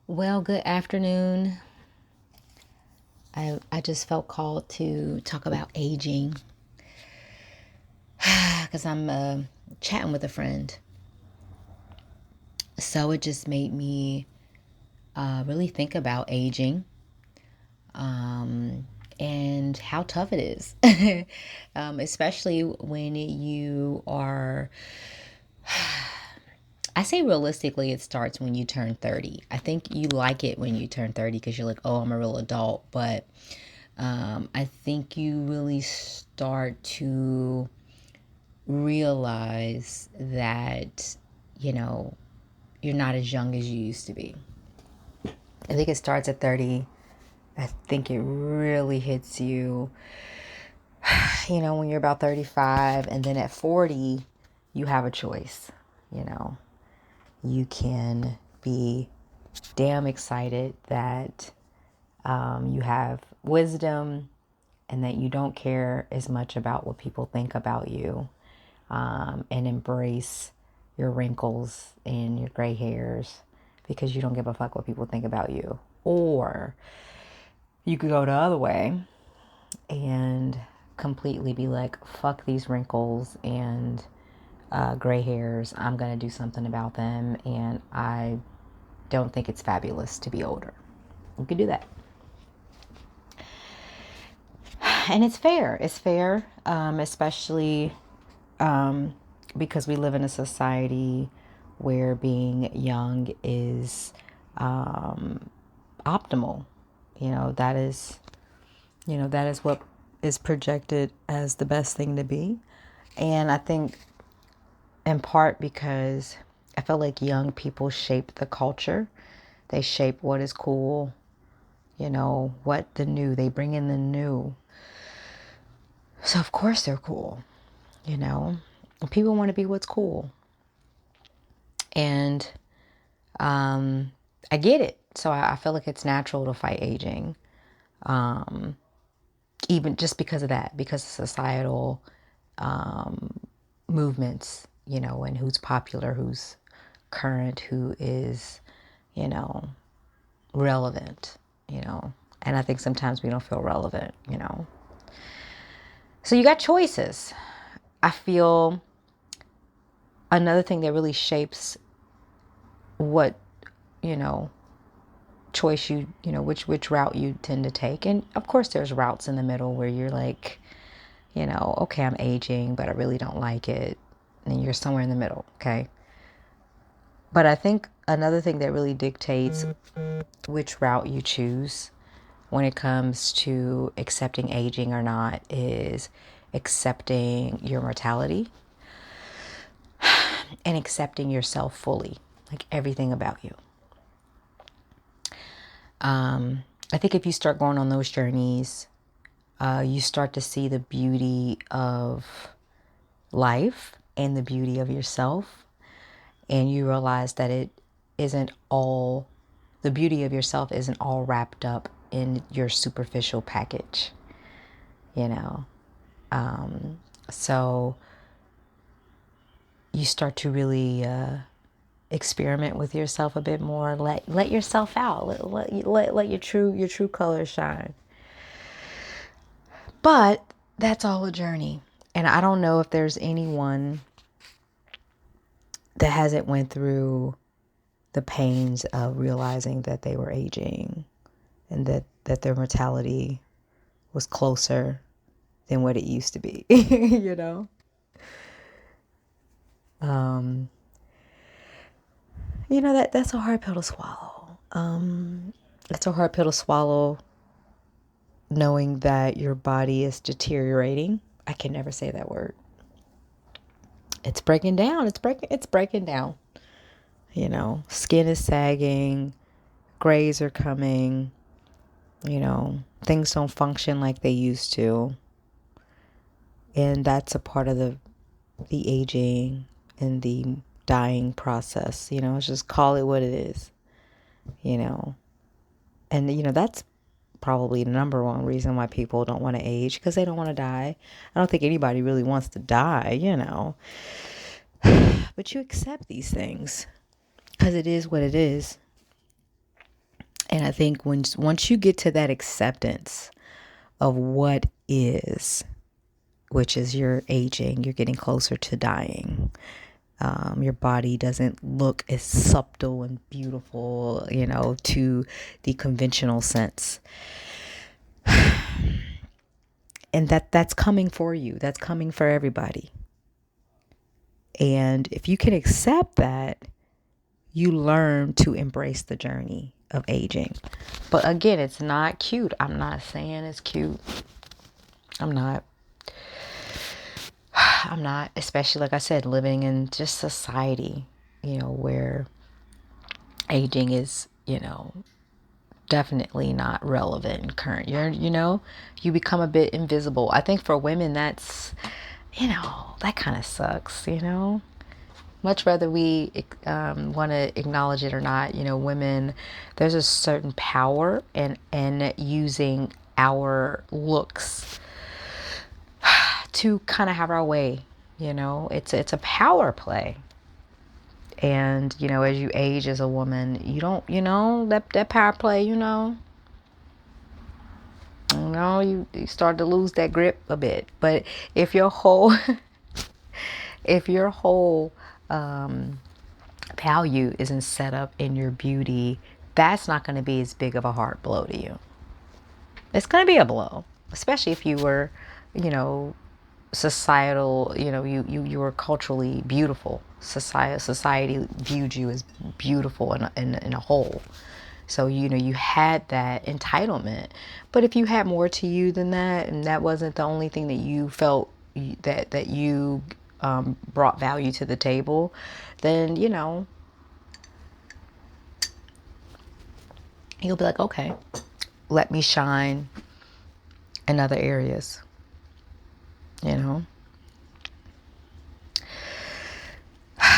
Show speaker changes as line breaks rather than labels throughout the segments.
Well, good afternoon. I just felt called to talk about aging because I'm chatting with a friend. So it just made me really think about aging and how tough it is, especially when you are. I say realistically, it starts when you turn 30. I think you like it when you turn 30 because you're like, oh, I'm a real adult. But I think you really start to realize that, you know, you're not as young as you used to be. I think it starts at 30. I think it really hits you, when you're about 35. And then at 40, you have a choice. You know, you can be damn excited that you have wisdom and that you don't care as much about what people think about you, and embrace your wrinkles and your gray hairs because you don't give a fuck what people think about you. Or you could go the other way and completely be like, fuck these wrinkles and gray hairs. I'm going to do something about them. And I don't think it's fabulous to be older. You could do that. And it's fair. It's fair, especially because we live in a society where being young is optimal. That is, that is what is projected as the best thing to be. And I think in part because I feel like young people shape the culture. They shape what is cool, what the new, they bring in the new. So of course they're cool, you know. People want to be what's cool. And I get it. So I feel like it's natural to fight aging. Even just because of that, because of societal movements, and who's popular, who's current, who is, you know, relevant, And I think sometimes we don't feel relevant. So you got choices. I feel another thing that really shapes what, you know, choice which route you tend to take. And of course there's routes in the middle where you're like, okay, I'm aging, but I really don't like it. And you're somewhere in the middle, okay? But I think another thing that really dictates which route you choose when it comes to accepting aging or not is accepting your mortality and accepting yourself fully, like everything about you. I think if you start going on those journeys, you start to see the beauty of life and the beauty of yourself. And you realize that it isn't all, the beauty of yourself isn't all wrapped up in your superficial package, you know. So you start to really experiment with yourself a bit more. Let yourself out. Let your true colors shine. But that's all a journey. And I don't know if there's anyone that hasn't went through the pains of realizing that they were aging and that their mortality was closer than what it used to be, you know? Um, that's a hard pill to swallow. It's a hard pill to swallow knowing that your body is deteriorating. I can never say that word. It's breaking down. It's breaking down. Skin is sagging, grays are coming, things don't function like they used to. And that's a part of the aging and the dying process. Let's just call it what it is, you know. And that's probably the number one reason why people don't want to age, because they don't want to die. I don't think anybody really wants to die. But you accept these things because it is what it is. And I think once you get to that acceptance of what is, which is you're aging, you're getting closer to dying. Your body doesn't look as subtle and beautiful, to the conventional sense. And that's coming for you. That's coming for everybody. And if you can accept that, you learn to embrace the journey of aging. But again, it's not cute. I'm not saying it's cute. I'm not, especially like I said, living in just society, where aging is, definitely not relevant and current. You become a bit invisible. I think for women, that's, that kind of sucks, Much whether we want to acknowledge it or not, women, there's a certain power in using our looks to kind of have our way. It's a power play. And, as you age as a woman, you don't, that power play, you start to lose that grip a bit. But if your whole, if your whole value isn't set up in your beauty, that's not going to be as big of a hard blow to you. It's going to be a blow, especially if you were, societal, you were culturally beautiful. Society viewed you as beautiful in a whole. So, you had that entitlement. But if you had more to you than that, and that wasn't the only thing that you felt that you brought value to the table, then, you'll be like, okay, let me shine in other areas,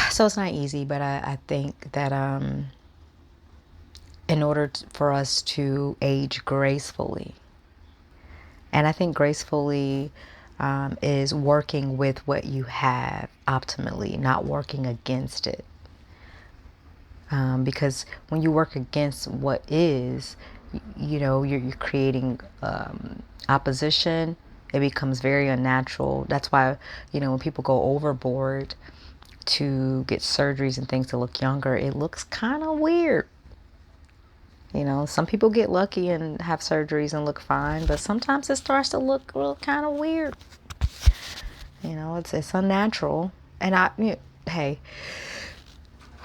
So it's not easy, but I think that in order for us to age gracefully, and I think gracefully is working with what you have optimally, not working against it. Because when you work against what is, you're creating opposition. It becomes very unnatural. That's why, when people go overboard to get surgeries and things to look younger, it looks kind of weird. Some people get lucky and have surgeries and look fine, but sometimes it starts to look kind of weird. It's unnatural. And hey,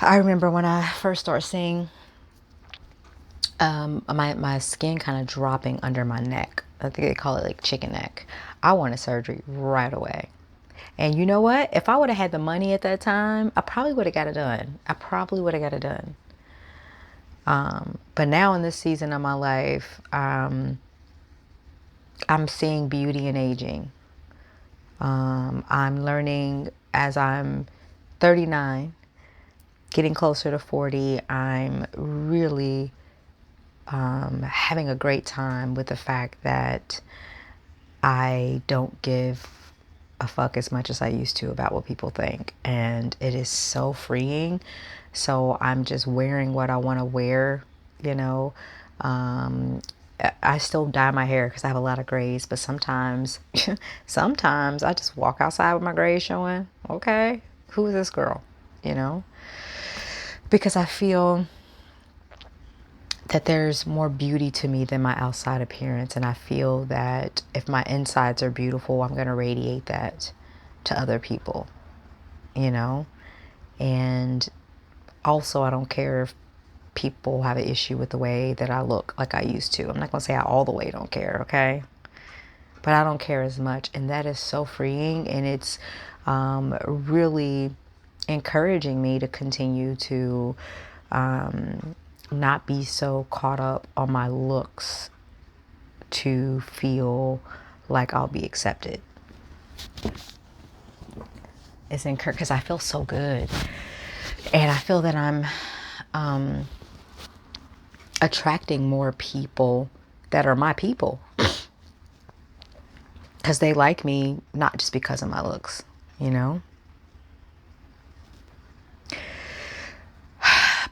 I remember when I first started seeing my skin kind of dropping under my neck. I think they call it like chicken neck. I wanted surgery right away. And you know what? If I would have had the money at that time, I probably would have got it done. But now in this season of my life, I'm seeing beauty in aging. I'm learning as I'm 39, getting closer to 40. I'm really having a great time with the fact that I don't give a fuck as much as I used to about what people think. And it is so freeing. So I'm just wearing what I want to wear, I still dye my hair because I have a lot of grays, but sometimes I just walk outside with my grays showing. Okay, who is this girl? Because I feel that there's more beauty to me than my outside appearance. And I feel that if my insides are beautiful, I'm going to radiate that to other people, And also, I don't care if people have an issue with the way that I look like I used to. I'm not going to say I all the way don't care, okay? But I don't care as much. And that is so freeing. And it's really encouraging me to continue to not be so caught up on my looks to feel like I'll be accepted. It's encouraging because I feel so good. And I feel that I'm attracting more people that are my people. Because they like me, not just because of my looks,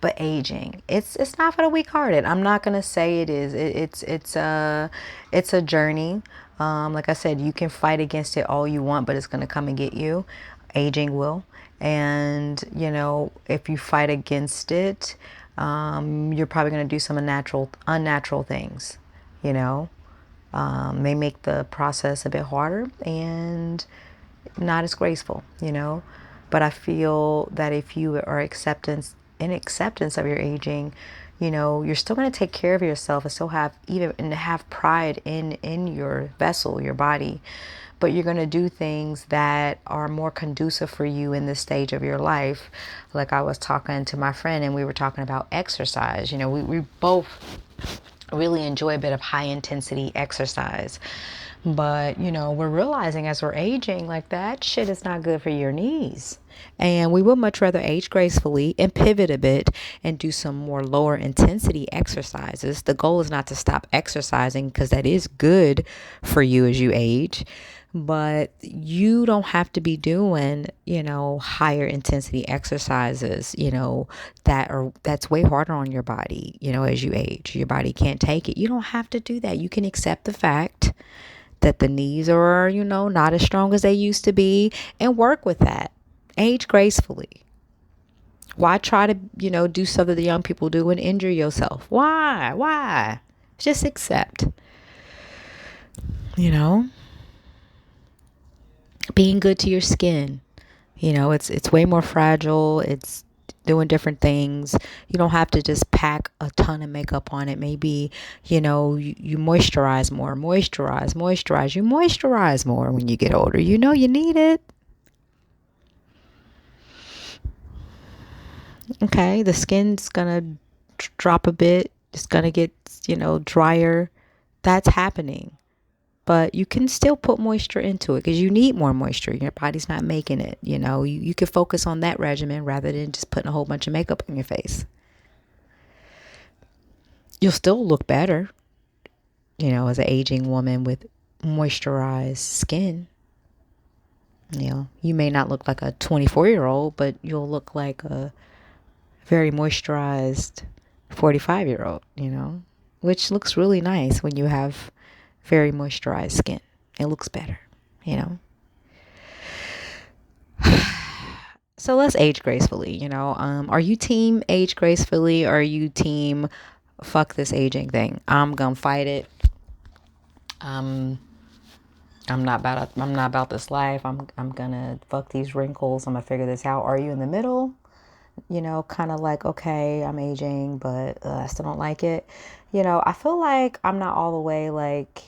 But aging, it's not for the weak-hearted. I'm not gonna say it is. It's a journey. Like I said, you can fight against it all you want, but it's gonna come and get you. Aging will. And if you fight against it, you're probably gonna do some unnatural things. You know, may make the process a bit harder and not as graceful. But I feel that if you are in acceptance of your aging, you're still going to take care of yourself and still have pride in your vessel, your body. But you're going to do things that are more conducive for you in this stage of your life. Like I was talking to my friend and we were talking about exercise. We both really enjoy a bit of high intensity exercise. But, we're realizing as we're aging, like that shit is not good for your knees. And we would much rather age gracefully and pivot a bit and do some more lower intensity exercises. The goal is not to stop exercising because that is good for you as you age. But you don't have to be doing, higher intensity exercises, that's way harder on your body, as you age. Your body can't take it. You don't have to do that. You can accept the fact that the knees are, not as strong as they used to be and work with that. Age gracefully. Why try to, do something the young people do and injure yourself? Why? Just accept. Being good to your skin. It's way more fragile. It's doing different things. You don't have to just pack a ton of makeup on it. Maybe, you moisturize more. Moisturize. You moisturize more when you get older. You need it. Okay, the skin's gonna drop a bit. It's gonna get, drier. That's happening. But you can still put moisture into it because you need more moisture. Your body's not making it. You can focus on that regimen rather than just putting a whole bunch of makeup on your face. You'll still look better, as an aging woman with moisturized skin. You may not look like a 24-year-old, but you'll look like a very moisturized 45-year-old, which looks really nice when you have very moisturized skin. It looks better, So let's age gracefully, Are you team age gracefully or are you team fuck this aging thing? I'm gonna fight it. I'm not about this life. I'm gonna fuck these wrinkles. I'm gonna figure this out. Are you in the middle? Kind of like, okay, I'm aging, but I still don't like it. I feel like I'm not all the way like,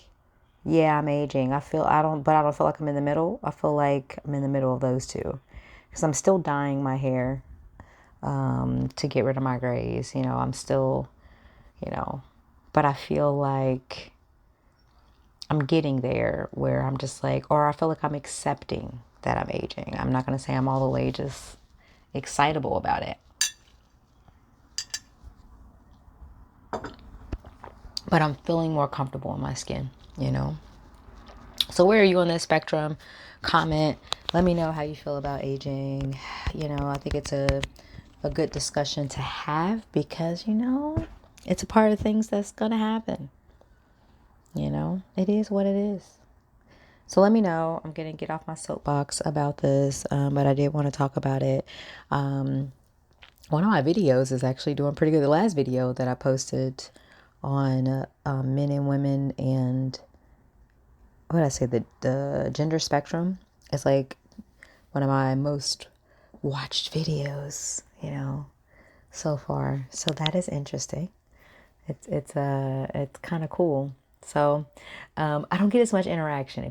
yeah, I'm aging. I don't feel like I'm in the middle. I feel like I'm in the middle of those two because I'm still dyeing my hair to get rid of my grays. I'm still, but I feel like I'm getting there where I'm just like, or I feel like I'm accepting that I'm aging. I'm not going to say I'm all the way just excitable about it. But I'm feeling more comfortable in my skin, So where are you on this spectrum? Comment. Let me know how you feel about aging. I think it's a good discussion to have because, it's a part of things that's going to happen. It is what it is. So let me know. I'm going to get off my soapbox about this, but I did want to talk about it. One of my videos is actually doing pretty good. The last video that I posted on men and women and what did I say, the gender spectrum is like one of my most watched videos, so far. So that is interesting. It's kind of cool. So I don't get as much interaction.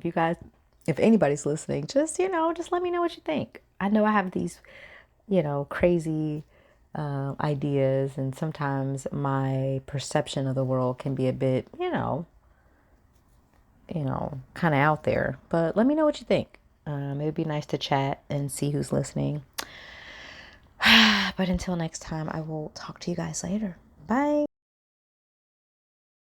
If anybody's listening, just let me know what you think. I know I have these, crazy ideas, and sometimes my perception of the world can be a bit, kind of out there. But let me know what you think. It would be nice to chat and see who's listening. But until next time, I will talk to you guys later. Bye.